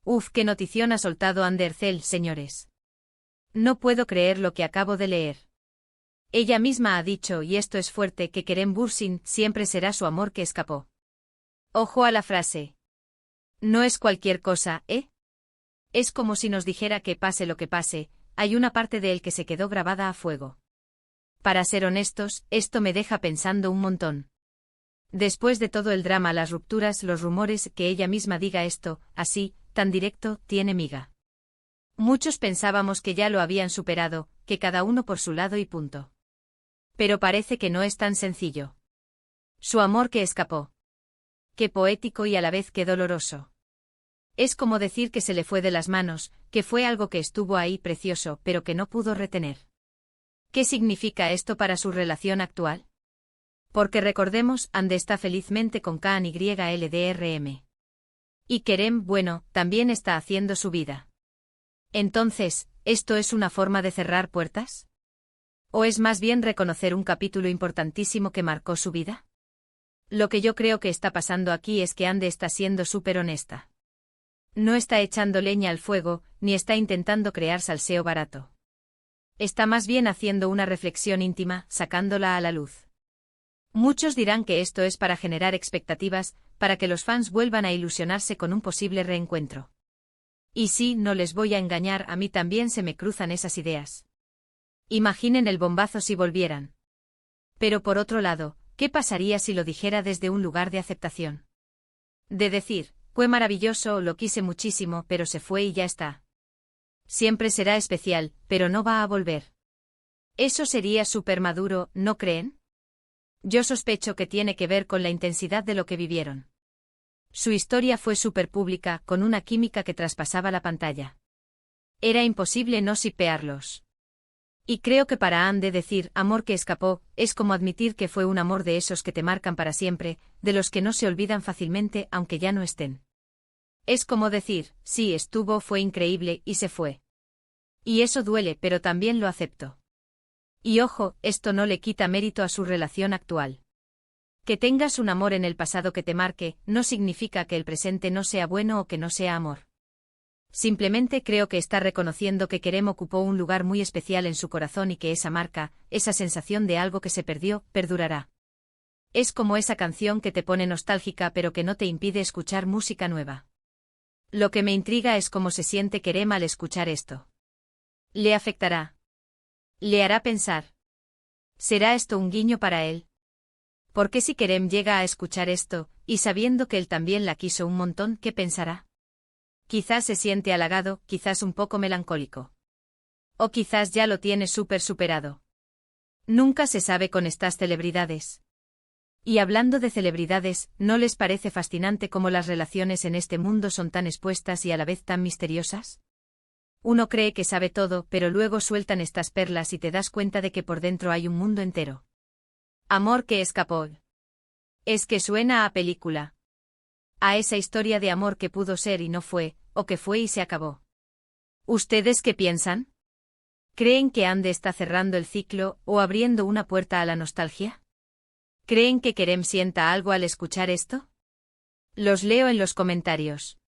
Uf, qué notición ha soltado Andercel, señores. No puedo creer lo que acabo de leer. Ella misma ha dicho, y esto es fuerte, que Kerem Bürsin siempre será su amor que escapó. Ojo a la frase. No es cualquier cosa, ¿eh? Es como si nos dijera que pase lo que pase, hay una parte de él que se quedó grabada a fuego. Para ser honestos, esto me deja pensando un montón. Después de todo el drama, las rupturas, los rumores, que ella misma diga esto, así, tan directo, tiene miga. Muchos pensábamos que ya lo habían superado, que cada uno por su lado y punto. Pero parece que no es tan sencillo. Su amor que escapó. Qué poético y a la vez qué doloroso. Es como decir que se le fue de las manos, que fue algo que estuvo ahí precioso, pero que no pudo retener. ¿Qué significa esto para su relación actual? Porque recordemos, Ande está felizmente con KNYLDRM. Y Kerem, bueno, también está haciendo su vida. Entonces, ¿esto es una forma de cerrar puertas? ¿O es más bien reconocer un capítulo importantísimo que marcó su vida? Lo que yo creo que está pasando aquí es que Ande está siendo súper honesta. No está echando leña al fuego, ni está intentando crear salseo barato. Está más bien haciendo una reflexión íntima, sacándola a la luz. Muchos dirán que esto es para generar expectativas, para que los fans vuelvan a ilusionarse con un posible reencuentro. Y sí, no les voy a engañar, a mí también se me cruzan esas ideas. Imaginen el bombazo si volvieran. Pero por otro lado, ¿qué pasaría si lo dijera desde un lugar de aceptación? De decir, fue maravilloso, lo quise muchísimo, pero se fue y ya está. Siempre será especial, pero no va a volver. Eso sería súper maduro, ¿no creen? Yo sospecho que tiene que ver con la intensidad de lo que vivieron. Su historia fue súper pública, con una química que traspasaba la pantalla. Era imposible no shippearlos. Y creo que para Ande decir amor que escapó, es como admitir que fue un amor de esos que te marcan para siempre, de los que no se olvidan fácilmente aunque ya no estén. Es como decir, sí estuvo, fue increíble y se fue. Y eso duele, pero también lo acepto. Y ojo, esto no le quita mérito a su relación actual. Que tengas un amor en el pasado que te marque, no significa que el presente no sea bueno o que no sea amor. Simplemente creo que está reconociendo que Kerem ocupó un lugar muy especial en su corazón y que esa marca, esa sensación de algo que se perdió, perdurará. Es como esa canción que te pone nostálgica pero que no te impide escuchar música nueva. Lo que me intriga es cómo se siente Kerem al escuchar esto. ¿Le afectará? ¿Le hará pensar? ¿Será esto un guiño para él? Porque si Kerem llega a escuchar esto, y sabiendo que él también la quiso un montón, ¿qué pensará? Quizás se siente halagado, quizás un poco melancólico. O quizás ya lo tiene súper superado. Nunca se sabe con estas celebridades. Y hablando de celebridades, ¿no les parece fascinante cómo las relaciones en este mundo son tan expuestas y a la vez tan misteriosas? Uno cree que sabe todo, pero luego sueltan estas perlas y te das cuenta de que por dentro hay un mundo entero. Amor que escapó. Es que suena a película. A esa historia de amor que pudo ser y no fue, o que fue y se acabó. ¿Ustedes qué piensan? ¿Creen que Ande está cerrando el ciclo o abriendo una puerta a la nostalgia? ¿Creen que Kerem sienta algo al escuchar esto? Los leo en los comentarios.